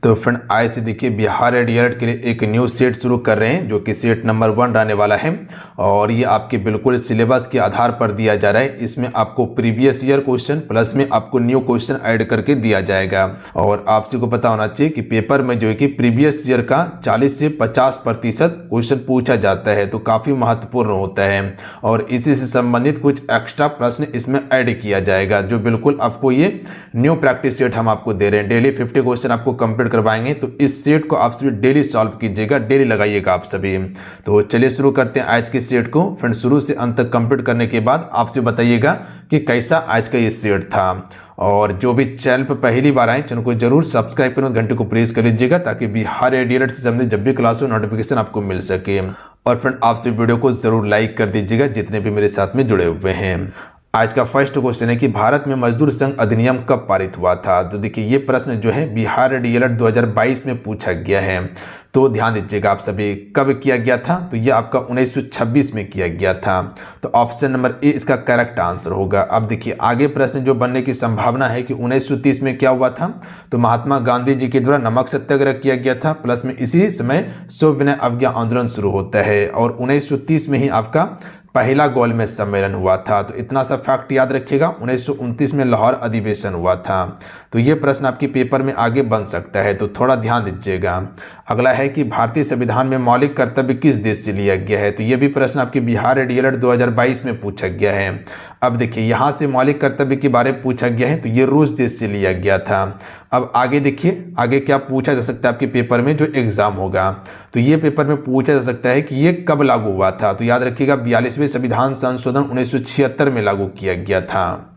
तो फ्रेंड आज से देखिए बिहार डीएलएड के लिए एक न्यू सेट शुरू कर रहे हैं जो कि सेट नंबर 1 रहने वाला है और ये आपके बिल्कुल सिलेबस के आधार पर दिया जा रहा है। इसमें आपको प्रीवियस ईयर क्वेश्चन प्लस में आपको न्यू क्वेश्चन ऐड करके दिया जाएगा। और आप सभी को पता होना चाहिए कि पेपर में जो है कि प्रीवियस ईयर का 40 से 50% क्वेश्चन पूछा जाता है, तो काफ़ी महत्वपूर्ण होता है। और इसी से संबंधित कुछ एक्स्ट्रा प्रश्न इसमें ऐड किया जाएगा जो बिल्कुल आपको ये न्यू प्रैक्टिस सेट हम आपको दे रहे हैं। डेली 50 क्वेश्चन आपको कंप्लीट करवाएंगे, तो इस सेट को आप सभी डेली सॉल्व कीजिएगा, डेली लगाइएगा आप सभी। तो चलिए शुरू करते हैं आज के सेट को। फ्रेंड शुरू से अंत तक कंप्लीट करने के बाद आपसे बताइएगा कि कैसा आज का ये सेट था। और जो भी चैनल पर पहली बार आए चैनल को जरूर सब्सक्राइब करें, घंटे को प्रेस कर लीजिएगा ताकि बिहार डीएलएड से संबंधित जब भी क्लास हो नोटिफिकेशन आपको मिल सके। और फ्रेंड आपसे वीडियो को जरूर लाइक कर दीजिएगा जितने भी मेरे साथ में जुड़े हुए हैं। आज का फर्स्ट क्वेश्चन है कि भारत में मजदूर संघ अधिनियम कब पारित हुआ था। तो देखिए ये प्रश्न जो है बिहार डीएलएड 2022 में पूछा गया है, तो ध्यान दीजिएगा आप सभी। कब किया गया था, तो ये आपका 1926 में किया गया था। तो ऑप्शन नंबर ए इसका करेक्ट आंसर होगा। अब देखिए आगे प्रश्न जो बनने की संभावना है कि 1930 में क्या हुआ था, तो महात्मा गांधी जी के द्वारा नमक सत्याग्रह किया गया था, प्लस में इसी समय सविनय अवज्ञा आंदोलन शुरू होता है और 1930 में ही आपका पहला गोलमेज सम्मेलन हुआ था। तो इतना सा फैक्ट याद रखिएगा। 1929 में लाहौर अधिवेशन हुआ था। तो ये प्रश्न आपके पेपर में आगे बन सकता है, तो थोड़ा ध्यान दीजिएगा। अगला है कि भारतीय संविधान में मौलिक कर्तव्य किस देश से लिया गया है। तो ये भी प्रश्न आपके बिहार डीएलएड 2022 में पूछा गया है। अब देखिए यहाँ से मौलिक कर्तव्य के बारे में पूछा गया है, तो ये रूस देश से लिया गया था। अब आगे देखिए आगे क्या पूछा जा सकता है आपके पेपर में जो एग्जाम होगा, तो ये पेपर में पूछा जा सकता है कि ये कब लागू हुआ था। तो याद रखिएगा 42वें संविधान संशोधन 1976 में लागू किया गया था।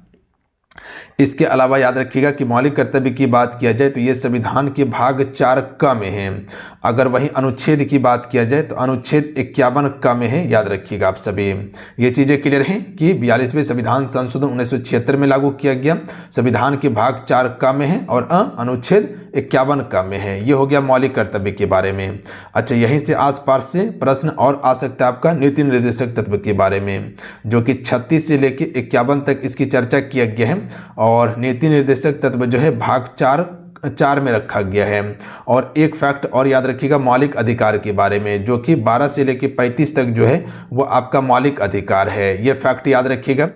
इसके अलावा याद रखिएगा कि मौलिक कर्तव्य की बात किया जाए तो ये संविधान के भाग 4 क में है। अगर वहीं अनुच्छेद की बात किया जाए तो अनुच्छेद 51 क में है। याद रखिएगा आप सभी। ये चीज़ें क्लियर हैं कि 42वें संविधान संशोधन 1976 में लागू किया गया, संविधान के भाग 4 क में है और अनुच्छेद 51 क में है। ये हो गया मौलिक कर्तव्य के बारे में। अच्छा, यहीं से आसपास से प्रश्न और आ सकता है आपका नीति निर्देशक तत्व के बारे में, जो कि 36 से लेकर 51 तक इसकी चर्चा किया गया है। और नीति निर्देशक तत्व जो है भाग 4 में रखा गया है। और एक फैक्ट और याद रखिएगा मौलिक अधिकार के बारे में, जो कि 12 से लेकर 35 तक जो है वो आपका मौलिक अधिकार है। ये फैक्ट याद रखिएगा।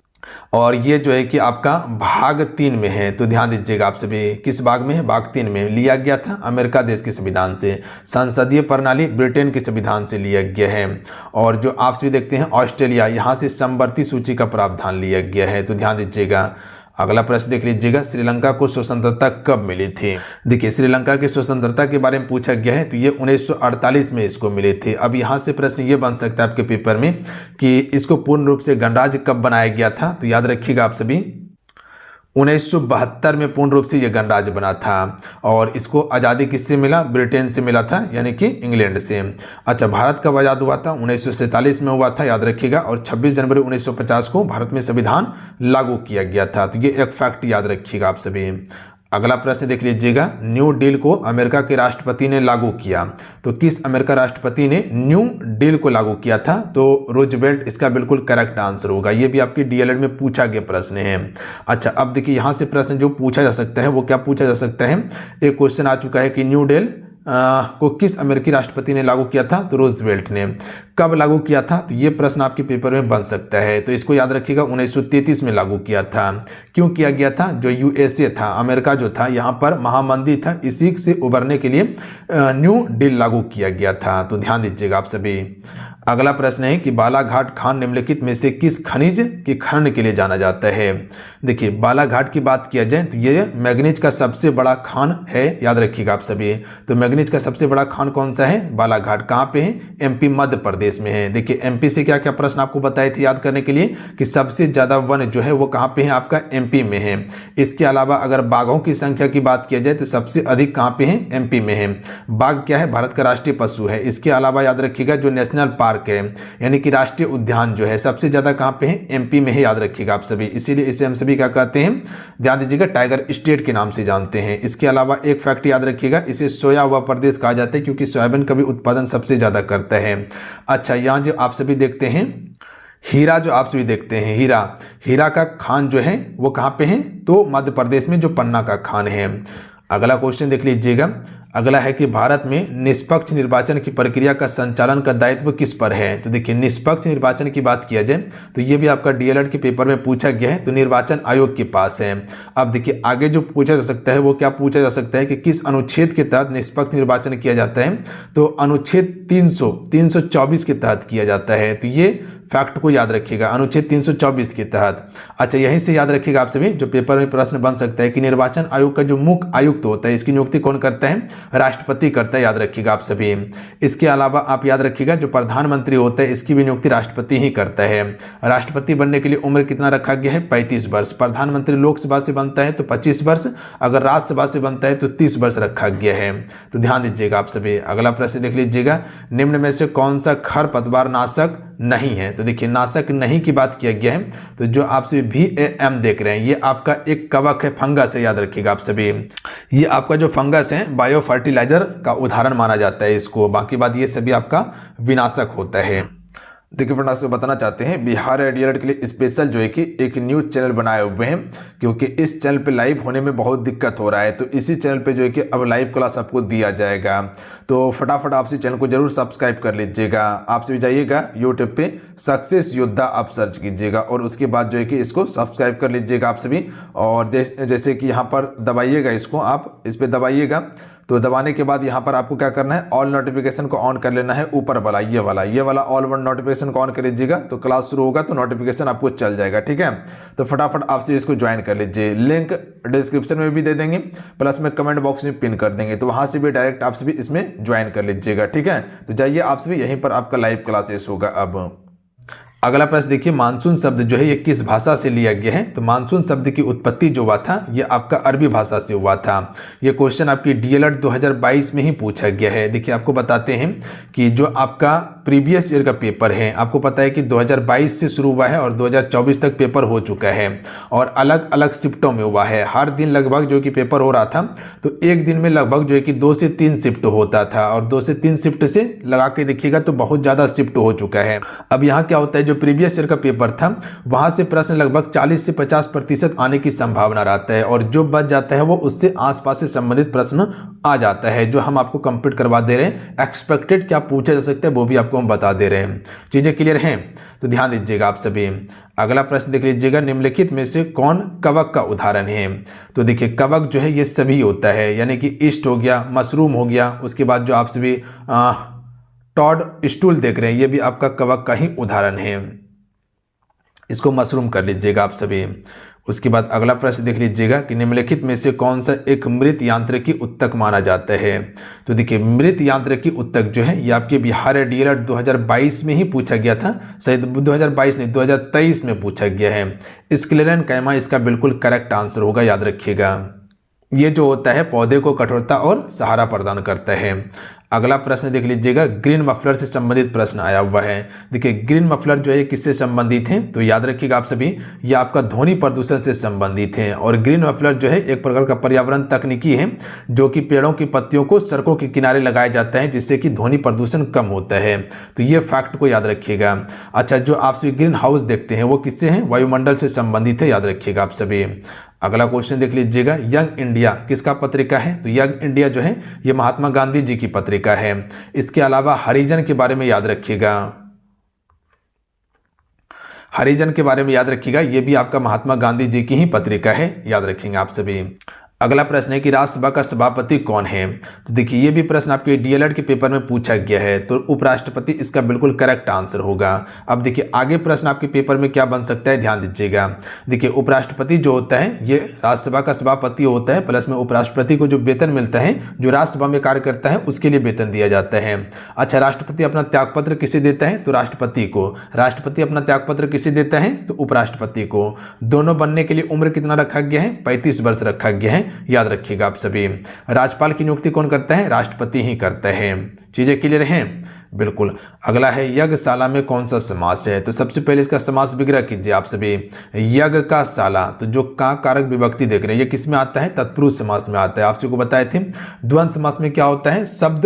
और ये जो है कि आपका भाग 3 में है, तो ध्यान दीजिएगा आप सभी। किस भाग में है, भाग 3 में लिया गया था अमेरिका देश के संविधान से। संसदीय प्रणाली ब्रिटेन के संविधान से लिया गया है। और जो आप सभी देखते हैं ऑस्ट्रेलिया, यहाँ से समवर्ती सूची का प्रावधान लिया गया है, तो ध्यान दीजिएगा। अगला प्रश्न देख लीजिएगा, श्रीलंका को स्वतंत्रता कब मिली थी। देखिए श्रीलंका की स्वतंत्रता के बारे में पूछा गया है, तो ये 1948 में इसको मिली थी। अब यहाँ से प्रश्न ये बन सकता है आपके पेपर में कि इसको पूर्ण रूप से गणराज्य कब बनाया गया था। तो याद रखिएगा आप सभी 1972 में पूर्ण रूप से यह गणराज्य बना था। और इसको आज़ादी किससे मिला, ब्रिटेन से मिला था, यानी कि इंग्लैंड से। अच्छा, भारत कब आज़ाद हुआ था, 1947 में हुआ था, याद रखिएगा। और 26 जनवरी 1950 को भारत में संविधान लागू किया गया था। तो ये एक फैक्ट याद रखिएगा आप सभी। अगला प्रश्न देख लीजिएगा, न्यू डील को अमेरिका के राष्ट्रपति ने लागू किया। तो किस अमेरिका राष्ट्रपति ने न्यू डील को लागू किया था, तो रूजवेल्ट इसका बिल्कुल करेक्ट आंसर होगा। ये भी आपकी डीएलएड में पूछा गया प्रश्न है। अच्छा, अब देखिए यहाँ से प्रश्न जो पूछा जा सकता है वो क्या पूछा जा सकता है। एक क्वेश्चन आ चुका है कि न्यू डील को किस अमेरिकी राष्ट्रपति ने लागू किया था, तो रूजवेल्ट ने। कब लागू किया था, तो ये प्रश्न आपके पेपर में बन सकता है। तो इसको याद रखिएगा 1933 में लागू किया था। क्यों किया गया था, जो यूएसए था, अमेरिका जो था, यहाँ पर महामंदी था, इसी से उबरने के लिए न्यू डील लागू किया गया था। तो ध्यान दीजिएगा आप सभी। अगला प्रश्न है कि बालाघाट खान निम्नलिखित में से किस खनिज के खनन के लिए जाना जाता है। देखिए बालाघाट की बात किया जाए तो ये मैग्नीज का सबसे बड़ा खान है, याद रखिएगा आप सभी। तो मैग्नीज का सबसे बड़ा खान कौन सा है, बालाघाट। कहाँ पे है, एमपी मध्य प्रदेश में है। देखिए एमपी से क्या क्या प्रश्न आपको बताए थे याद करने के लिए कि सबसे ज़्यादा वन जो है वो कहाँ पे है, आपका एमपी में है। इसके अलावा अगर बाघों की संख्या की बात किया जाए तो सबसे अधिक कहाँ पे है, एमपी में है। बाघ क्या है, भारत का राष्ट्रीय पशु है। इसके अलावा याद रखिएगा जो नेशनल पार्क है यानी कि राष्ट्रीय उद्यान जो है सबसे ज्यादा कहां पे है, एमपी में है, याद रखिएगा आप सभी। इसीलिए इसे हम सभी क्या कहते हैं, ध्यान दीजिएगा, टाइगर स्टेट के नाम से जानते हैं। इसके अलावा एक फैक्ट याद रखिएगा, इसे सोया हुआ प्रदेश कहा जाता है क्योंकि सोयाबीन का भी उत्पादन सबसे ज्यादा करता है। अच्छा, यहाँ जो आप सभी देखते हैं हीरा, जो आप सभी देखते हैं हीरा का खान जो है वो कहाँ पे है, तो मध्य प्रदेश में जो पन्ना का खान है। अगला क्वेश्चन देख लीजिएगा। अगला है कि भारत में निष्पक्ष निर्वाचन की प्रक्रिया का संचालन का दायित्व किस पर है। तो देखिए निष्पक्ष निर्वाचन की बात किया जाए तो ये भी आपका डीएलएड के पेपर में पूछा गया है, तो निर्वाचन आयोग के पास है। अब देखिए आगे जो पूछा जा सकता है वो क्या पूछा जा सकता है कि किस अनुच्छेद के तहत निष्पक्ष निर्वाचन किया जाता है। तो अनुच्छेद 324 के तहत किया जाता है। तो ये फैक्ट को याद रखिएगा, अनुच्छेद 324 के तहत। अच्छा यहीं से याद रखिएगा आप सभी, जो पेपर में प्रश्न बन सकता है कि निर्वाचन आयोग का जो मुख्य आयुक्त होता है इसकी नियुक्ति कौन करता है, राष्ट्रपति करता है, याद रखिएगा आप सभी। इसके अलावा आप याद रखिएगा जो प्रधानमंत्री होता है इसकी भी नियुक्ति राष्ट्रपति ही करता है। राष्ट्रपति बनने के लिए उम्र कितना रखा गया है, 35 वर्ष। प्रधानमंत्री लोकसभा से बनता है तो 25 वर्ष, अगर राज्यसभा से बनता है तो 30 वर्ष रखा गया है। तो ध्यान दीजिएगा आप सभी। अगला प्रश्न देख लीजिएगा, निम्न में से कौन सा खरपतवार नाशक नहीं है। तो देखिए नाशक नहीं की बात किया गया है, तो जो आप सभी VAM देख रहे हैं ये आपका एक कवक है, फंगस है, याद रखिएगा आप सभी। ये आपका जो फंगस है बायो फर्टिलाइजर का उदाहरण माना जाता है इसको, बाकी बात ये सभी आपका विनाशक होता है। देखिए फ्रेंड आपसे बताना चाहते हैं बिहार डीएलएड के लिए स्पेशल जो है कि एक न्यूज़ चैनल बनाए हुए हैं, क्योंकि इस चैनल पे लाइव होने में बहुत दिक्कत हो रहा है। तो इसी चैनल पे जो है कि अब लाइव क्लास आपको दिया जाएगा, तो फटाफट आपसे चैनल को जरूर सब्सक्राइब कर लीजिएगा। आपसे भी जाइएगा यूट्यूब पे सक्सेस योद्धा आप सर्च कीजिएगा और उसके बाद जो है कि इसको सब्सक्राइब कर लीजिएगा आप सभी। और जैसे कि यहाँ पर दबाइएगा, इसको आप इस पर दबाइएगा, तो दबाने के बाद यहाँ पर आपको क्या करना है, ऑल नोटिफिकेशन को ऑन कर लेना है, ऊपर वाला ये वाला ऑल वन नोटिफिकेशन को ऑन कर लीजिएगा, तो क्लास शुरू होगा तो नोटिफिकेशन आपको चल जाएगा। ठीक है, तो फटाफट आपसे इसको ज्वाइन कर लीजिए। लिंक डिस्क्रिप्शन में भी दे देंगे, प्लस में कमेंट बॉक्स में पिन कर देंगे, तो वहाँ से भी डायरेक्ट आप सभी इसमें ज्वाइन कर लीजिएगा। ठीक है, तो जाइए आप सभी, यहीं पर आपका लाइव क्लासेस होगा। अब अगला प्रश्न देखिए, मानसून शब्द जो है ये किस भाषा से लिया गया है। तो मानसून शब्द की उत्पत्ति जो हुआ था ये आपका अरबी भाषा से हुआ था। ये क्वेश्चन आपकी डीएलएड 2022 में ही पूछा गया है। देखिए आपको बताते हैं कि जो आपका प्रीवियस ईयर का पेपर है, आपको पता है कि 2022 से शुरू हुआ है और 2024 तक पेपर हो चुका है, और अलग अलग शिफ्टों में हुआ है। हर दिन लगभग जो कि पेपर हो रहा था, तो एक दिन में लगभग जो है कि 2 से 3 शिफ्ट होता था, और 2 से 3 शिफ्ट से लगा के देखिएगा तो बहुत ज़्यादा शिफ्ट हो चुका है। अब यहाँ क्या होता है, जो प्रीवियस ईयर का पेपर था वहाँ से प्रश्न लगभग 40 से 50% आने की संभावना रहता है, और जो बच जाता है वो उससे आसपास से संबंधित प्रश्न आ जाता है, जो हम आपको कंप्लीट करवा दे रहे हैं। एक्सपेक्टेड क्या पूछा जा सकता है वो भी आपको हम बता दे रहे हैं। चीज़ें क्लियर हैं, तो ध्यान दीजिएगा आप सभी। अगला प्रश्न देख लीजिएगा, निम्नलिखित में से कौन कवक का उदाहरण है। तो देखिए कवक जो है ये सभी होता है, यानी कि ईस्ट हो गया, मशरूम हो गया, उसके बाद जो आप सभी टॉड स्टूल देख रहे हैं ये भी आपका कवक का ही उदाहरण है, इसको मशरूम कर लीजिएगा आप सभी। उसके बाद अगला प्रश्न देख लीजिएगा कि निम्नलिखित में से कौन सा एक मृत यांत्रिकी उत्तक माना जाता है। तो देखिए मृत यांत्रिकी उत्तक जो है ये आपके बिहार डीएलएड 2022 में ही पूछा गया था, शायद 2022 नहीं 2023 में पूछा गया है। स्क्लेरेनकाइमा इसका बिल्कुल करेक्ट आंसर होगा, याद रखिएगा। ये जो होता है पौधे को कठोरता और सहारा प्रदान करता है। अगला प्रश्न देख लीजिएगा, ग्रीन मफलर से संबंधित प्रश्न आया हुआ है। देखिए ग्रीन मफलर जो है किससे संबंधित है, तो याद रखिएगा आप सभी, ये आपका ध्वनि प्रदूषण से संबंधित है। और ग्रीन मफलर जो है एक प्रकार का पर्यावरण तकनीकी है जो कि पेड़ों की पत्तियों को सड़कों के किनारे लगाया जाता है, जिससे कि ध्वनि प्रदूषण कम होता है। तो ये फैक्ट को याद रखिएगा। अच्छा, जो आप सभी ग्रीन हाउस देखते हैं वो किससे हैं, वायुमंडल से संबंधित है, याद रखिएगा आप सभी। अगला क्वेश्चन देख लीजिएगा, यंग इंडिया किसका पत्रिका है। तो यंग इंडिया जो है ये महात्मा गांधी जी की पत्रिका है। इसके अलावा हरिजन के बारे में याद रखिएगा, हरिजन के बारे में याद रखिएगा, ये भी आपका महात्मा गांधी जी की ही पत्रिका है, याद रखेंगे आप सभी। अगला प्रश्न है कि राज्यसभा का सभापति कौन है। तो देखिए ये भी प्रश्न आपके डीएलएड के पेपर में पूछा गया है, तो उपराष्ट्रपति इसका बिल्कुल करेक्ट आंसर होगा। अब देखिए आगे प्रश्न आपके पेपर में क्या बन सकता है, ध्यान दीजिएगा। देखिए उपराष्ट्रपति जो होता है ये राज्यसभा का सभापति होता है, प्लस में उपराष्ट्रपति को जो वेतन मिलता है, जो राज्यसभा में कार्य करता है उसके लिए वेतन दिया जाता है। अच्छा, राष्ट्रपति अपना त्यागपत्र किसे देता है, तो राष्ट्रपति को। राष्ट्रपति अपना त्यागपत्र किसे देता है, तो उपराष्ट्रपति को। दोनों बनने के लिए उम्र कितना रखा गया है, 35 वर्ष रखा गया है, याद रखिएगा आप सभी। राज्यपाल की नियुक्ति कौन करता है, राष्ट्रपति ही करता है। चीजें क्लियर हैं, बिल्कुल। अगला है यज्ञशाला में कौन सा समास है। तो सबसे पहले इसका समास विग्रह कीजिए आप सभी। यज्ञ का शाला, तो जो का कारक विभक्ति देख रहे हैं ये किस में आता है, तत्पुरुष समास में आता है। आपसे को बताए थे द्वंद्व समास में क्या होता है, शब्द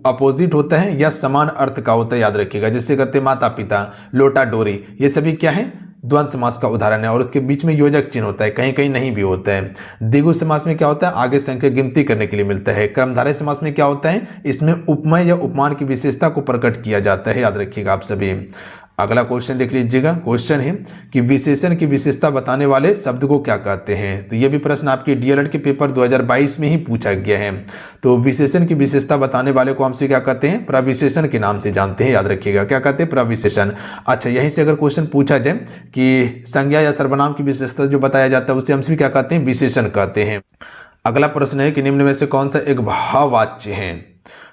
अपोजिट होता है या समान अर्थ का होता है, याद रखिएगा। जिससे कहते हैं माता पिता, लोटा डोरी, ये सभी क्या है, द्वंद्व समास का उदाहरण है और उसके बीच में योजक चिन्ह होता है, कहीं कहीं नहीं भी होता है। द्विगु समास में क्या होता है, आगे संख्या गिनती करने के लिए मिलता है। कर्मधारय समास में क्या होता है, इसमें उपमेय या उपमान की विशेषता को प्रकट किया जाता है, याद रखिएगा आप सभी। अगला क्वेश्चन देख लीजिएगा। क्वेश्चन है कि विशेषण की विशेषता बताने वाले शब्द को क्या कहते हैं। तो ये भी प्रश्न आपके डीएलएड के पेपर 2022 में ही पूछा गया है। तो विशेषण की विशेषता बताने वाले को हमसे क्या कहते हैं, प्रविशेषण के नाम से जानते हैं, याद रखिएगा। क्या कहते हैं, प्रविशेषण। अच्छा, यहीं से अगर क्वेश्चन पूछा जाए कि संज्ञा या सर्वनाम की विशेषता जो बताया जाता है उसे हमसे क्या कहते हैं, विशेषण कहते हैं। अगला प्रश्न है कि निम्न में से कौन सा एक भाववाच्य है।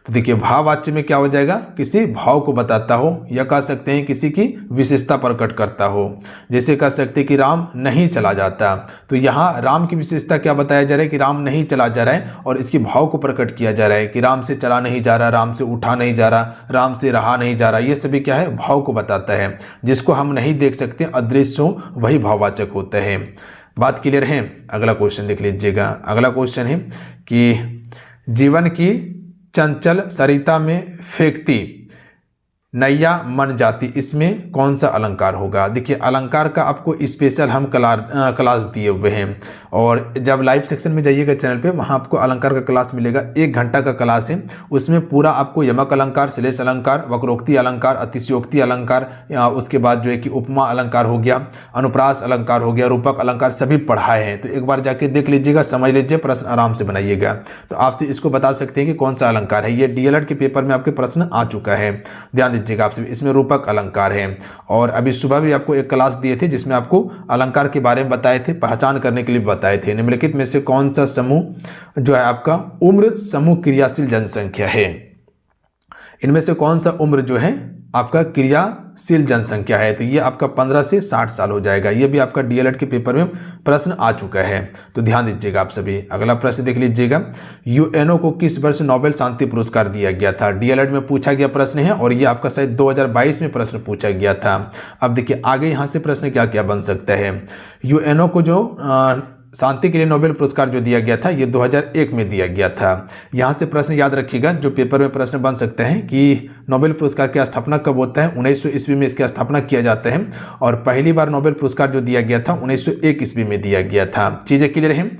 तो देखिए, भाववाच्य में क्या हो जाएगा, किसी भाव को बताता हो या कह सकते हैं किसी की विशेषता प्रकट करता हो। जैसे कह सकते हैं कि राम नहीं चला जाता, तो यहाँ राम की विशेषता क्या बताया जा रहा है कि राम नहीं चला जा रहा है और इसके भाव को प्रकट किया जा रहा है कि राम से चला नहीं जा रहा, राम से उठा नहीं जा रहा, राम से रहा नहीं जा रहा। ये सभी क्या है, भाव को बताता है। जिसको हम नहीं देख सकते, अदृश्य हो, वही भाववाचक होता है। बात क्लियर है। अगला क्वेश्चन देख लीजिएगा। अगला क्वेश्चन है कि जीवन की चंचल सरिता में फेंकती नैया मन जाती, इसमें कौन सा अलंकार होगा। देखिए, अलंकार का आपको स्पेशल हम क्लास दिए हुए हैं और जब लाइव सेक्शन में जाइएगा चैनल पे, वहाँ आपको अलंकार का क्लास मिलेगा। 1 घंटा का क्लास है, उसमें पूरा आपको यमक अलंकार, श्लेष अलंकार, वक्रोक्ति अलंकार, अतिशयोक्ति अलंकार, उसके बाद जो है कि उपमा अलंकार हो गया, अनुप्रास अलंकार हो गया, रूपक अलंकार, सभी पढ़ाए हैं। तो एक बार जाके देख लीजिएगा, समझ लीजिए, प्रश्न आराम से बनाइएगा। तो आपसे इसको बता सकते हैं कि कौन सा अलंकार है। ये डीएलएड के पेपर में आपके प्रश्न आ चुका है, ध्यान दीजिएगा आपसे। इसमें रूपक अलंकार है और अभी सुबह भी आपको एक क्लास दिए थे जिसमें आपको अलंकार के बारे में बताए थे, पहचान करने के लिए बताए थे। निम्नलिखित में से कौन सा समूह जो है आपका उम्र समूह क्रियाशील जनसंख्या है। इनमें से कौन सा उम्र जो है आपका क्रियाशील जनसंख्या है। तो ये आपका 15 से 60 साल हो जाएगा। ये भी आपका डीएलएड के पेपर में प्रश्न आ चुका है, तो ध्यान दीजिएगा आप सभी। अगला प्रश्न देख लीजिएगा। यूएनओ को किस वर्ष नोबेल शांति पुरस्कार दिया गया था। डीएलएड में पूछा गया प्रश्न है और ये आपका शायद 2022 में प्रश्न पूछा गया था। अब देखिए आगे यहाँ से प्रश्न क्या क्या बन सकता है। यूएनओ को जो शांति के लिए नोबेल पुरस्कार जो दिया गया था, ये 2001 में दिया गया था। यहाँ से प्रश्न याद रखिएगा, जो पेपर में प्रश्न बन सकते हैं कि नोबेल पुरस्कार की स्थापना कब होता है। 1900 ईस्वी में इसकी स्थापना किया जाता है और पहली बार नोबेल पुरस्कार जो दिया गया था 1901 ईस्वी में दिया गया था। चीज़ें क्लियर हैं।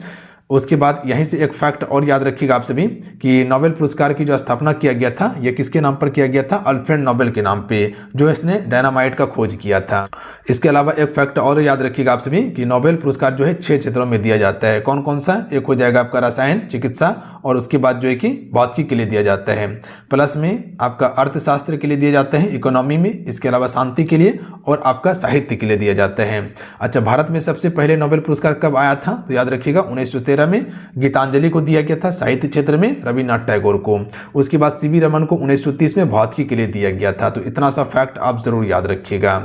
उसके बाद यहीं से एक फैक्ट और याद रखिएगा आप सभी कि नोबेल पुरस्कार की जो स्थापना किया गया था, ये किसके नाम पर किया गया था, अल्फ्रेड नोबेल के नाम पे, जो इसने डायनामाइट का खोज किया था। इसके अलावा एक फैक्ट और याद रखिएगा आप सभी कि नोबेल पुरस्कार जो है 6 क्षेत्रों में दिया जाता है। कौन कौन सा, एक हो जाएगा आपका रसायन, चिकित्सा और उसके बाद जो है कि भौतिकी के लिए दिया जाता है। प्लस में आपका अर्थशास्त्र के लिए दिया जाता है, इकोनॉमी में, इसके अलावा शांति के लिए और आपका साहित्य के लिए दिया जाता है। अच्छा, भारत में सबसे पहले नोबेल पुरस्कार कब आया था, तो याद रखिएगा 1913 में गीतांजलि को दिया गया था, साहित्य क्षेत्र में रविन्द्रनाथ टैगोर को। उसके बाद सीवी रमन को 1930 में भौतिकी के लिए दिया गया था। तो इतना सा फैक्ट आप जरूर याद रखिएगा।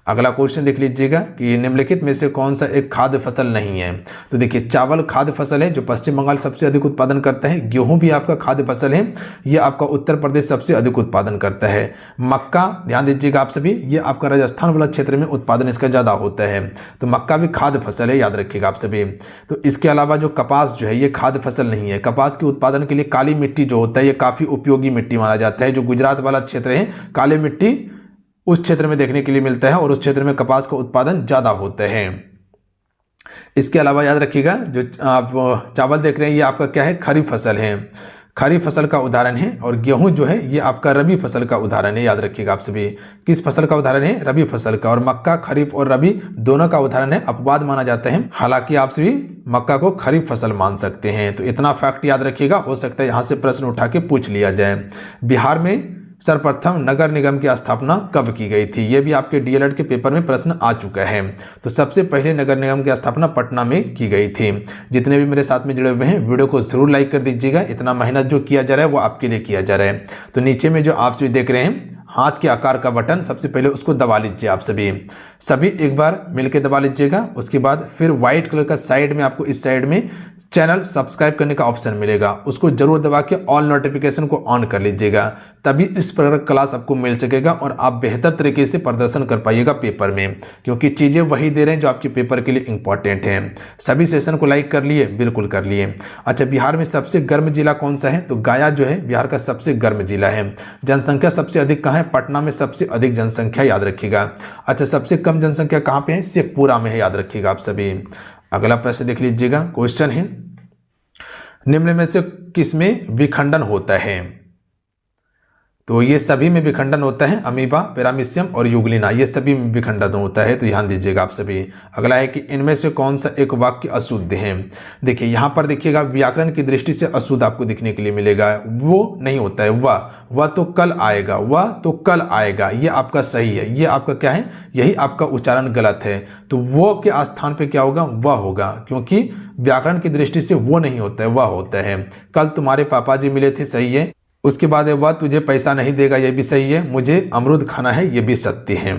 अगला क्वेश्चन देख लीजिएगा कि निम्नलिखित में से कौन सा एक खाद्य फसल नहीं है। तो देखिए, चावल खाद्य फसल है जो पश्चिम बंगाल सबसे अधिक उत्पादन करता है। गेहूं भी आपका खाद्य फसल है, ये आपका उत्तर प्रदेश सबसे अधिक उत्पादन करता है। मक्का, ध्यान दीजिएगा आप सभी, ये आपका राजस्थान वाला क्षेत्र में उत्पादन इसका ज़्यादा होता है। तो मक्का भी खाद्य फसल है, याद रखिएगा आप सभी। तो इसके अलावा जो कपास जो है ये खाद्य फसल नहीं है। कपास के उत्पादन के लिए काली मिट्टी जो होता है ये काफ़ी उपयोगी मिट्टी माना जाता है। जो गुजरात वाला क्षेत्र है, काली मिट्टी उस क्षेत्र में देखने के लिए मिलता है और उस क्षेत्र में कपास का उत्पादन ज़्यादा होता है। इसके अलावा याद रखिएगा, जो आप चावल देख रहे हैं ये आपका क्या है, खरीफ फसल है, खरीफ फसल का उदाहरण है। और गेहूं जो है ये आपका रबी फसल का उदाहरण है, याद रखिएगा आप सभी। किस फसल का उदाहरण है, रबी फसल का। और मक्का खरीफ और रबी दोनों का उदाहरण है, अपवाद माना जाता है। हालांकि आप सभी मक्का को खरीफ फसल मान सकते हैं। तो इतना फैक्ट याद रखिएगा, हो सकता है यहाँ से प्रश्न उठा के पूछ लिया जाए। बिहार में सर्वप्रथम नगर निगम की स्थापना कब की गई थी, ये भी आपके डीएलएड के पेपर में प्रश्न आ चुका है। तो सबसे पहले नगर निगम की स्थापना पटना में की गई थी। जितने भी मेरे साथ में जुड़े हुए हैं वीडियो को जरूर लाइक कर दीजिएगा। इतना मेहनत जो किया जा रहा है वो आपके लिए किया जा रहा है। तो नीचे में जो आप सभी देख रहे हैं हाथ के आकार का बटन, सबसे पहले उसको दबा लीजिए आप सभी एक बार मिलकर दबा लीजिएगा। उसके बाद फिर व्हाइट कलर का साइड में आपको इस साइड में चैनल सब्सक्राइब करने का ऑप्शन मिलेगा, उसको जरूर दबा के ऑल नोटिफिकेशन को ऑन कर लीजिएगा, तभी इस प्रकार क्लास आपको मिल सकेगा और आप बेहतर तरीके से प्रदर्शन कर पाइएगा पेपर में, क्योंकि चीज़ें वही दे रहे हैं जो आपके पेपर के लिए इंपॉर्टेंट हैं। सभी सेशन को लाइक कर लिए, बिल्कुल कर लिए। अच्छा, बिहार में सबसे गर्म जिला कौन सा है, तो गया जो है बिहार का सबसे गर्म जिला है। जनसंख्या सबसे अधिक कहाँ है, पटना में सबसे अधिक जनसंख्या, याद रखिएगा। अच्छा, सबसे कम कम जनसंख्या कहाँ पे है, शेखपुरा में है, याद रखिएगा आप सभी। अगला प्रश्न देख लीजिएगा, क्वेश्चन है निम्न में से किसमें विखंडन होता है? तो ये सभी में विखंडन होता है, अमीबा, पैरामीशियम और यूग्लिना, ये सभी में विखंडन होता है, तो ध्यान दीजिएगा आप सभी। अगला है कि इनमें से कौन सा एक वाक्य अशुद्ध है? देखिए यहाँ पर देखिएगा व्याकरण की दृष्टि से अशुद्ध आपको दिखने के लिए मिलेगा, वो नहीं होता है, वह तो कल आएगा, वह तो कल आएगा, ये आपका सही है, ये आपका क्या है, यही आपका उच्चारण गलत है। तो वो के स्थान पे क्या होगा, वह होगा, क्योंकि व्याकरण की दृष्टि से वो नहीं होता है, वह होता है। कल तुम्हारे पापा जी मिले थे, सही है। उसके बाद वह तुझे पैसा नहीं देगा, यह भी सही है। मुझे अमरूद खाना है, यह भी सत्य है।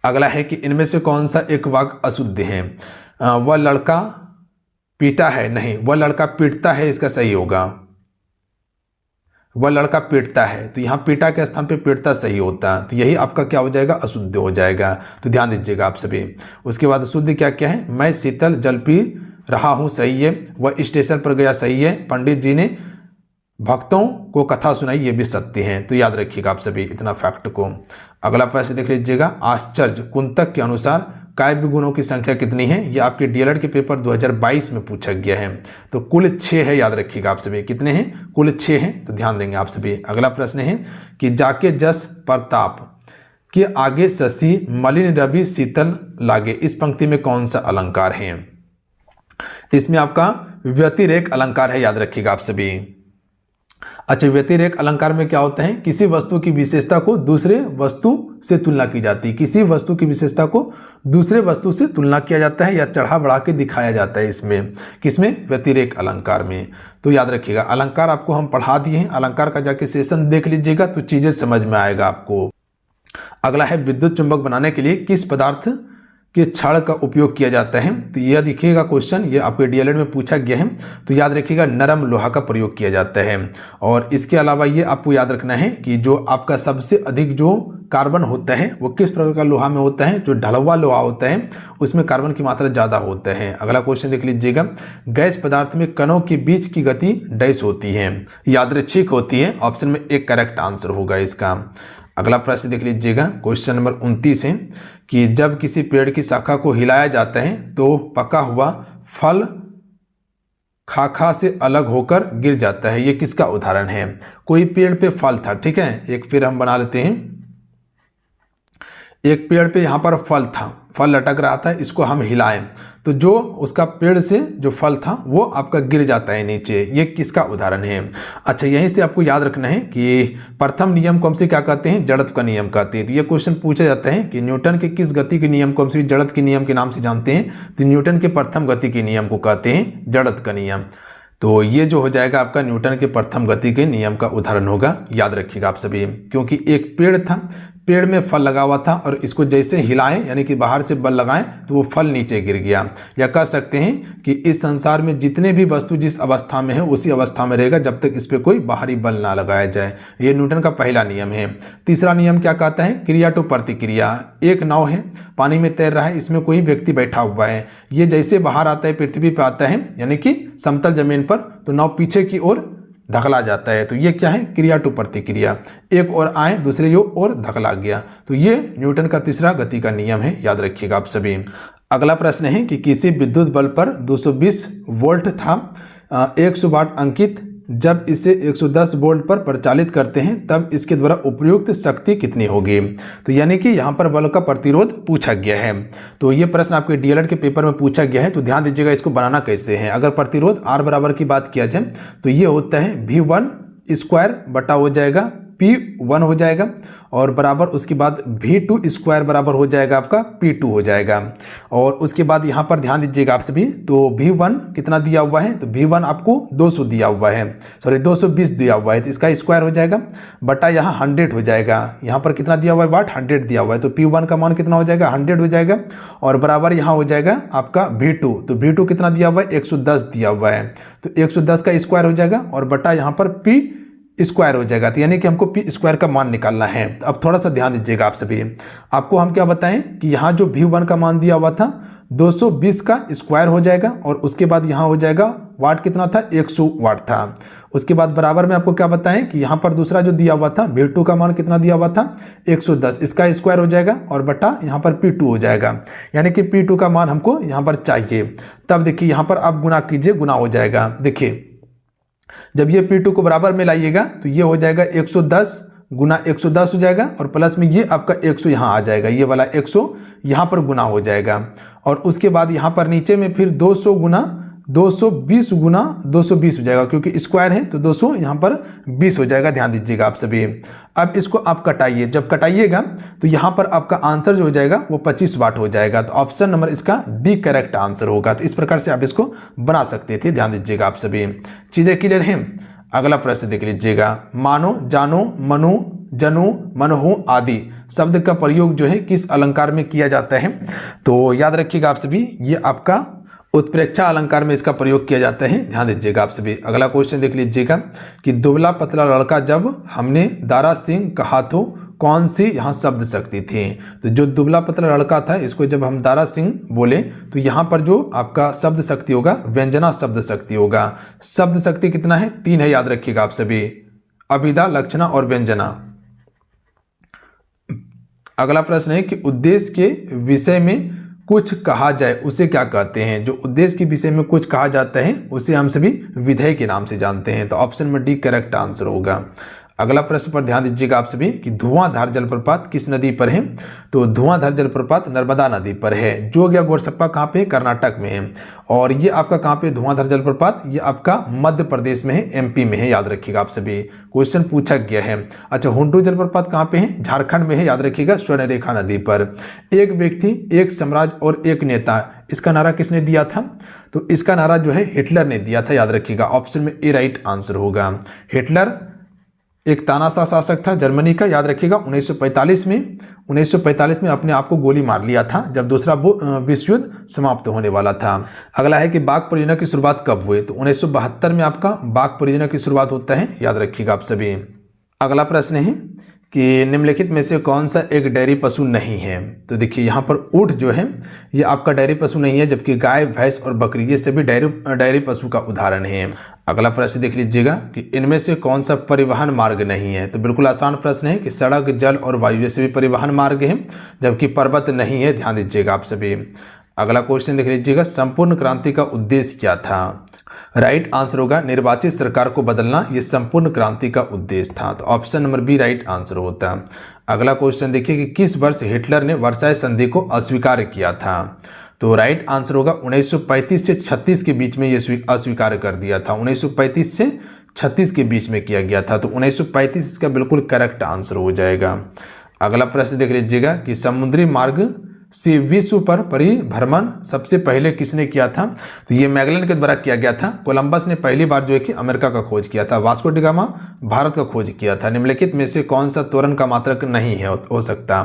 अगला है कि इनमें से कौन सा एक वाक्य अशुद्ध है? वह लड़का पीटा है, नहीं, वह लड़का पीटता है, इसका सही होगा। वह लड़का पीटता है, तो यहाँ पीटा के स्थान पे पीटता सही होता है, तो यही आपका क्या हो जाएगा, अशुद्ध हो जाएगा, तो ध्यान दीजिएगा आप सभी। उसके बाद अशुद्ध क्या क्या है? मैं शीतल जल पी रहा हूँ, सही है। वह स्टेशन पर गया, सही है। पंडित जी ने भक्तों को कथा सुनाई, ये भी सत्य हैं, तो याद रखिएगा आप सभी इतना फैक्ट को। अगला प्रश्न देख लीजिएगा, आश्चर्य कुंतक के अनुसार काव्य गुणों की संख्या कितनी है? ये आपके डीएलएड के पेपर 2022 में पूछा गया है, तो कुल 6 है, याद रखिएगा आप सभी। कितने हैं? कुल 6 हैं, तो ध्यान देंगे आप सभी। अगला प्रश्न है कि जाके जस प्रताप के आगे शशि मलिन रवि शीतल लागे, इस पंक्ति में कौन सा अलंकार है? इसमें आपका व्यतिरेक अलंकार है, याद रखिएगा आप सभी। अच्छा, व्यतिरेक अलंकार में क्या होता है? किसी वस्तु की विशेषता को दूसरे वस्तु से तुलना की जाती है, किसी वस्तु की विशेषता को दूसरे वस्तु से तुलना किया जाता है या चढ़ा बढ़ा के दिखाया जाता है, इसमें किसमें? व्यतिरेक अलंकार में। तो याद रखिएगा, अलंकार आपको हम पढ़ा दिए हैं, अलंकार का जाके सेशन देख लीजिएगा तो चीजें समझ में आएगा आपको। अगला है विद्युत चुंबक बनाने के लिए किस पदार्थ के छड़ का उपयोग किया जाता है? तो यह देखिएगा क्वेश्चन, ये आपके डीएलएड में पूछा गया है, तो याद रखिएगा नरम लोहा का प्रयोग किया जाता है। और इसके अलावा ये आपको याद रखना है कि जो आपका सबसे अधिक जो कार्बन होता है वो किस प्रकार का लोहा में होता है? जो ढलुआ लोहा होता है उसमें कार्बन की मात्रा ज़्यादा होता है। अगला क्वेश्चन देख लीजिएगा, गैस पदार्थ में कणों के बीच की गति डैश होती है, यादृच्छिक होती है। ऑप्शन में एक करेक्ट आंसर होगा इसका। अगला प्रश्न देख लीजिएगा, क्वेश्चन नंबर 29 है कि जब किसी पेड़ की शाखा को हिलाया जाता है तो पका हुआ फल खाखा से अलग होकर गिर जाता है, ये किसका उदाहरण है? कोई पेड़ पे फल था, ठीक है, एक पेड़ हम बना लेते हैं, एक पेड़ पे यहाँ पर फल था, फल लटक रहा था, इसको हम हिलाएं तो जो उसका पेड़ से जो फल था वो आपका गिर जाता है नीचे, ये किसका उदाहरण है? अच्छा, यहीं से आपको याद रखना है कि प्रथम नियम को हमसे क्या कहते हैं? जड़त्व का नियम कहते हैं। तो ये क्वेश्चन पूछा जाता है कि न्यूटन के किस गति के नियम को हमसे जड़त्व के नियम के नाम से जानते हैं? तो न्यूटन के प्रथम गति के नियम को कहते हैं जड़त्व का नियम। तो ये जो हो जाएगा आपका न्यूटन के प्रथम गति के नियम का उदाहरण होगा, याद रखिएगा आप सभी। क्योंकि एक पेड़ था, पेड़ में फल लगा हुआ था और इसको जैसे हिलाएं यानी कि बाहर से बल लगाएं तो वो फल नीचे गिर गया। या कह सकते हैं कि इस संसार में जितने भी वस्तु जिस अवस्था में है उसी अवस्था में रहेगा जब तक इस पर कोई बाहरी बल ना लगाया जाए। ये न्यूटन का पहला नियम है। तीसरा नियम क्या कहता है? क्रिया टू प्रतिक्रिया। एक नाव है, पानी में तैर रहा है, इसमें कोई व्यक्ति बैठा हुआ है, ये जैसे बाहर आता है, पृथ्वी पर आता है यानी कि समतल जमीन पर, तो नाव पीछे की ओर धकला जाता है। तो ये क्या है? क्रिया टू प्रतिक्रिया। एक और आए दूसरे ओर धकला गया, तो ये न्यूटन का तीसरा गति का नियम है, याद रखिएगा आप सभी। अगला प्रश्न है कि किसी विद्युत बल्ब पर 220 वोल्ट था, 100 वाट अंकित, जब इसे 110 वोल्ट पर प्रचालित करते हैं तब इसके द्वारा उपयुक्त शक्ति कितनी होगी? तो यानी कि यहाँ पर बल्ब का प्रतिरोध पूछा गया है। तो ये प्रश्न आपके डीएलएड के पेपर में पूछा गया है, तो ध्यान दीजिएगा इसको बनाना कैसे है। अगर प्रतिरोध R बराबर की बात किया जाए तो ये होता है V1 स्क्वायर बटा हो जाएगा P1 हो जाएगा और बराबर उसके बाद V2 स्क्वायर बराबर हो जाएगा आपका P2 हो जाएगा। और उसके बाद यहाँ पर ध्यान दीजिएगा आप सभी, तो V1 कितना दिया हुआ है? तो V1 आपको 200 दिया हुआ है, सॉरी 220 दिया हुआ है, तो इसका स्क्वायर हो जाएगा बटा यहाँ 100 हो जाएगा। यहाँ पर कितना दिया हुआ है? वाट 100 दिया हुआ है, तो P1 का मान कितना हो जाएगा? 100 हो जाएगा और बराबर यहाँ हो जाएगा आपका V2, तो V2 कितना दिया हुआ है? 110 दिया हुआ है, तो 110 का स्क्वायर हो जाएगा और बटा यहाँ पर P स्क्वायर हो जाएगा। तो यानी कि हमको P स्क्वायर का मान निकालना है। तो अब थोड़ा सा ध्यान दीजिएगा आप सभी, आपको हम क्या बताएं कि यहाँ जो V1 का मान दिया हुआ था 220 का स्क्वायर हो जाएगा और उसके बाद यहाँ हो जाएगा वाट कितना था, 100 वाट था। उसके बाद बराबर में आपको क्या बताएं कि यहाँ पर दूसरा जो दिया हुआ था V2 का मान कितना दिया हुआ था, 110, इसका स्क्वायर हो जाएगा और बटा यहाँ पर P2 हो जाएगा, यानी कि P2 का मान हमको यहाँ पर चाहिए। तब देखिए यहाँ पर आप गुना कीजिए, गुना हो जाएगा। देखिए जब ये P2 को बराबर में लाइएगा तो ये हो जाएगा 110 गुना 110 हो जाएगा और प्लस में ये आपका 100 यहाँ आ जाएगा, ये वाला 100 यहाँ पर गुना हो जाएगा। और उसके बाद यहाँ पर नीचे में फिर 200 गुना 220 गुना 220 हो जाएगा, क्योंकि स्क्वायर है तो 200 यहाँ पर 20 हो जाएगा, ध्यान दीजिएगा आप सभी। अब इसको आप कटाइए, जब कटाइएगा तो यहाँ पर आपका आंसर जो हो जाएगा वो 25 वाट हो जाएगा। तो ऑप्शन नंबर इसका डी करेक्ट आंसर होगा। तो इस प्रकार से आप इसको बना सकते थे, ध्यान दीजिएगा आप सभी। चीज़ें क्लियर हैं? अगला प्रश्न देख लीजिएगा। मानो, जानो, मनु, जनु, मनहु आदि शब्द का प्रयोग जो है किस अलंकार में किया जाता है? तो याद रखिएगा आप सभी, ये आपका उत्प्रेक्षा अलंकार में इसका प्रयोग किया जाता है, ध्यान दीजिएगा आप सभी। अगला क्वेश्चन देख लीजिएगा कि दुबला पतला लड़का जब हमने दारा सिंह कहा तो कौन सी यहाँ शब्द शक्ति थी? तो जो दुबला पतला लड़का था इसको जब हम दारा सिंह बोले तो यहाँ पर जो आपका शब्द शक्ति होगा व्यंजना शब्द शक्ति होगा। शब्द शक्ति कितना है? 3 है, याद रखिएगा आप सभी, अभिधा, लक्षणा और व्यंजना। अगला प्रश्न है कि उद्देश्य के विषय में कुछ कहा जाए उसे क्या कहते हैं? जो उद्देश्य के विषय में कुछ कहा जाता है उसे हम सभी विधेय के नाम से जानते हैं। तो ऑप्शन में डी करेक्ट आंसर होगा। अगला प्रश्न पर ध्यान दीजिएगा आप सभी कि धुआंधार जलप्रपात किस नदी पर है? तो धुआंधार जलप्रपात नर्मदा नदी पर है। जोग या गोरसप्पा कहाँ पे? कर्नाटक में है। और ये आपका कहाँ पे धुआंधार जलप्रपात? ये आपका मध्य प्रदेश में है, MP में है, याद रखिएगा आप सभी, क्वेश्चन पूछा गया है। अच्छा, हुंडू जलप्रपात कहाँ पे है? झारखंड में है, याद रखिएगा, स्वर्णरेखा नदी पर। एक व्यक्ति, एक साम्राज्य और एक नेता, इसका नारा किसने दिया था? तो इसका नारा जो है हिटलर ने दिया था, याद रखिएगा। ऑप्शन में ए राइट आंसर होगा। हिटलर एक तानाशाह शासक था जर्मनी का, याद रखिएगा। 1945 में अपने आप को गोली मार लिया था जब दूसरा विश्व युद्ध समाप्त होने वाला था। अगला है कि बाघ परियोजना की शुरुआत कब हुई? तो 1972 में आपका बाघ परियोजना की शुरुआत होता है, याद रखिएगा आप सभी। अगला प्रश्न है कि निम्नलिखित में से कौन सा एक डेयरी पशु नहीं है? तो देखिए यहाँ पर ऊँट जो है ये आपका डेयरी पशु नहीं है, जबकि गाय, भैंस और बकरी ये सभी डेयरी पशु का उदाहरण है। अगला प्रश्न देख लीजिएगा कि इनमें से कौन सा परिवहन मार्ग नहीं है? तो बिल्कुल आसान प्रश्न है कि सड़क, जल और वायु ये सभी परिवहन मार्ग हैं, जबकि पर्वत नहीं है, ध्यान दीजिएगा आप सभी। अगला क्वेश्चन देख लीजिएगा, संपूर्ण क्रांति का उद्देश्य क्या था? राइट आंसर होगा निर्वाचित सरकार को बदलना, ये संपूर्ण क्रांति का उद्देश्य था। तो option number B right answer होता है। अगला क्वेश्चन देखिए कि किस वर्ष हिटलर ने वर्साई संधि को अस्वीकार किया था? तो राइट आंसर होगा 1935 से 36 के बीच में ये अस्वीकार कर दिया था। 1935 से 36 के बीच में किया गया था, तो 1935 इसका बिल्कुल करेक्ट आंसर हो जाएगा। अगला प्रश्न देख लीजिएगा कि समुद्री मार्ग से विश्व पर परिभ्रमण सबसे पहले किसने किया था? तो ये मैगलन के द्वारा किया गया था। कोलंबस ने पहली बार जो है कि अमेरिका का खोज किया था। वास्को डी गामा भारत का खोज किया था। निम्नलिखित में से कौन सा त्वरण का मात्रक नहीं है हो सकता?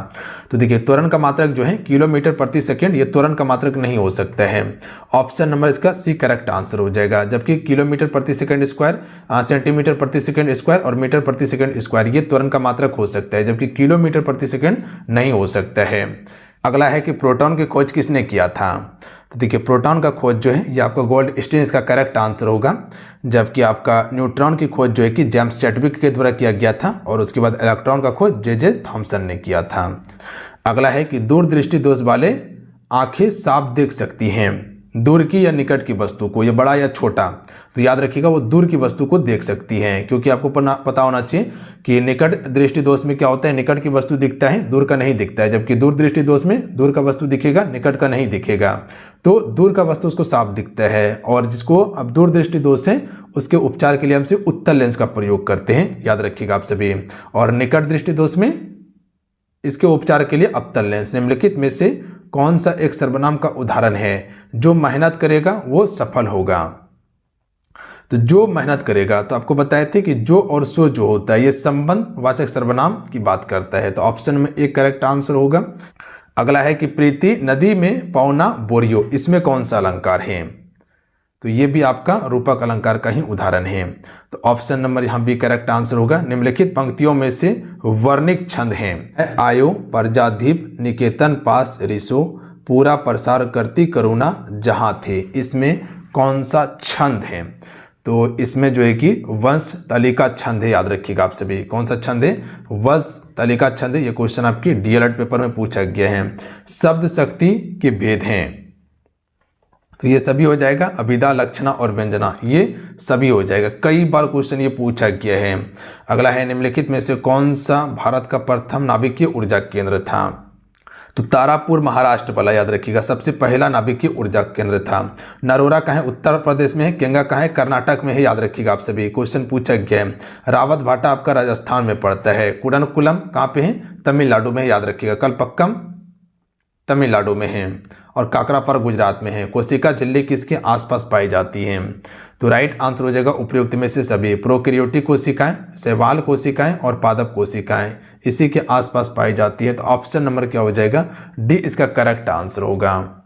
तो देखिए त्वरण का मात्रक जो है किलोमीटर प्रति सेकेंड, ये त्वरण का मात्रक नहीं हो सकता है। ऑप्शन नंबर इसका सी करेक्ट आंसर हो जाएगा। जबकि किलोमीटर प्रति सेकेंड स्क्वायर, सेंटीमीटर प्रति सेकेंड स्क्वायर और मीटर प्रति सेकेंड स्क्वायर ये त्वरण का मात्रक हो सकता है, जबकि किलोमीटर प्रति सेकेंड नहीं हो सकता है। अगला है कि प्रोटॉन की खोज किसने किया था? तो देखिए प्रोटॉन का खोज जो है ये आपका गोल्डस्टीन इसका करेक्ट आंसर होगा। जबकि आपका न्यूट्रॉन की खोज जो है कि जेम्स चैडविक के द्वारा किया गया था और उसके बाद इलेक्ट्रॉन का खोज जे थॉमसन ने किया था। अगला है कि दूरदृष्टि दोष वाले आंखें साफ देख सकती हैं, दूर की या निकट की वस्तु को, ये बड़ा या छोटा? तो याद रखिएगा वो दूर की वस्तु को देख सकती हैं, क्योंकि आपको पता होना चाहिए कि निकट दृष्टि दोष में क्या होता है, निकट की वस्तु दिखता है, दूर का नहीं दिखता है। जबकि दूर दृष्टि दोष में दूर का वस्तु दिखेगा, निकट का नहीं दिखेगा। तो दूर का वस्तु उसको साफ दिखता है। और जिसको अब दूर दृष्टि दोष है उसके उपचार के लिए हम सिर्फ उत्तल लेंस का प्रयोग करते हैं, याद रखिएगा आप सभी। और निकट दृष्टि दोष में इसके उपचार के लिए अवतल लेंस। निम्नलिखित में से कौन सा एक सर्वनाम का उदाहरण है? जो मेहनत करेगा वो सफल होगा। तो जो मेहनत करेगा, तो आपको बताए थे कि जो और सो जो होता है ये संबंध वाचक सर्वनाम की बात करता है। तो ऑप्शन में एक करेक्ट आंसर होगा। अगला है कि प्रीति नदी में पौना बोरियो, इसमें कौन सा अलंकार है? तो ये भी आपका रूपक अलंकार का ही उदाहरण है। तो ऑप्शन नंबर यहाँ भी करेक्ट आंसर होगा। निम्नलिखित पंक्तियों में से वर्णिक छंद हैं। आयो, प्रजाधीप, निकेतन, पास, ऋषो, पूरा प्रसार करती करुणा जहाँ थे, इसमें कौन सा छंद है? तो इसमें जो है कि वंश तालिका छंद है, याद रखिएगा आप सभी। कौन सा छंद है? वंश तालिका छंद है। ये क्वेश्चन आपकी डीएलएड पेपर में पूछा गया है। शब्द शक्ति के भेद हैं, तो ये सभी हो जाएगा। अभिधा, लक्षणा और व्यंजना, ये सभी हो जाएगा। कई बार क्वेश्चन ये पूछा गया है। अगला है, निम्नलिखित में से कौन सा भारत का प्रथम नाभिकीय ऊर्जा केंद्र था? तो तारापुर महाराष्ट्र वाला, याद रखिएगा, सबसे पहला नाभिकीय ऊर्जा केंद्र था। नरोरा कहाँ है? उत्तर प्रदेश में है। केंगा कहाँ है? कर्नाटक में है, याद रखिएगा आप सभी। क्वेश्चन पूछा गया है। रावत भाटा आपका राजस्थान में पड़ता है। कुडनकुलम कहाँ पे है? तमिलनाडु में है, याद रखिएगा। कलपक्कम तमिलनाडु में है और काकरापार गुजरात में है। कोशिका झिल्ली किसके आसपास पाई जाती है? तो राइट आंसर हो जाएगा उपयुक्त में से सभी। प्रोकैरियोटिक कोशिकाएं, शैवाल कोशिकाएं और पादप कोशिकाएं इसी के आसपास पाई जाती है। तो ऑप्शन नंबर क्या हो जाएगा? डी इसका करेक्ट आंसर होगा।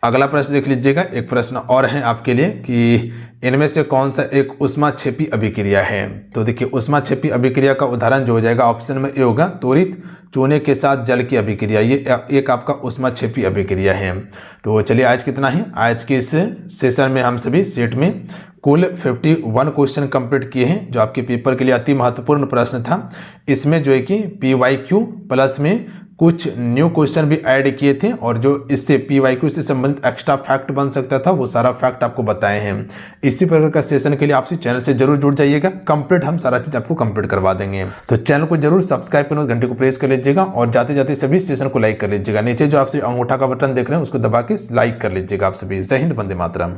अगला प्रश्न देख लीजिएगा। एक प्रश्न और है आपके लिए कि इनमें से कौन सा एक उष्माक्षेपी अभिक्रिया है? तो देखिए, उष्माक्षेपी अभिक्रिया का उदाहरण जो हो जाएगा ऑप्शन में ए होगा, त्वरित चूने के साथ जल की अभिक्रिया। ये एक आपका उष्माक्षेपी अभिक्रिया है। तो चलिए, आज कितना है? आज के इस सेशन में हम सभी सेट में कुल 51 क्वेश्चन कंप्लीट किए हैं, जो आपके पेपर के लिए अति महत्वपूर्ण प्रश्न था। इसमें जो है कि PYQ प्लस में कुछ न्यू क्वेश्चन भी ऐड किए थे, और जो इससे PYQ से संबंधित एक्स्ट्रा फैक्ट बन सकता था वो सारा फैक्ट आपको बताए हैं। इसी प्रकार का सेशन के लिए आपसे चैनल से जरूर जुड़ जाइएगा। कंप्लीट हम सारा चीज़ आपको कंप्लीट करवा देंगे। तो चैनल को जरूर सब्सक्राइब करना, घंटे को प्रेस कर लीजिएगा और जाते जाते सभी सेशन को लाइक कर लीजिएगा। नीचे जो आपसे अंगूठा का बटन देख रहे हैं उसको दबा के लाइक कर लीजिएगा आप सभी। जय हिंद, वंदे मातरम।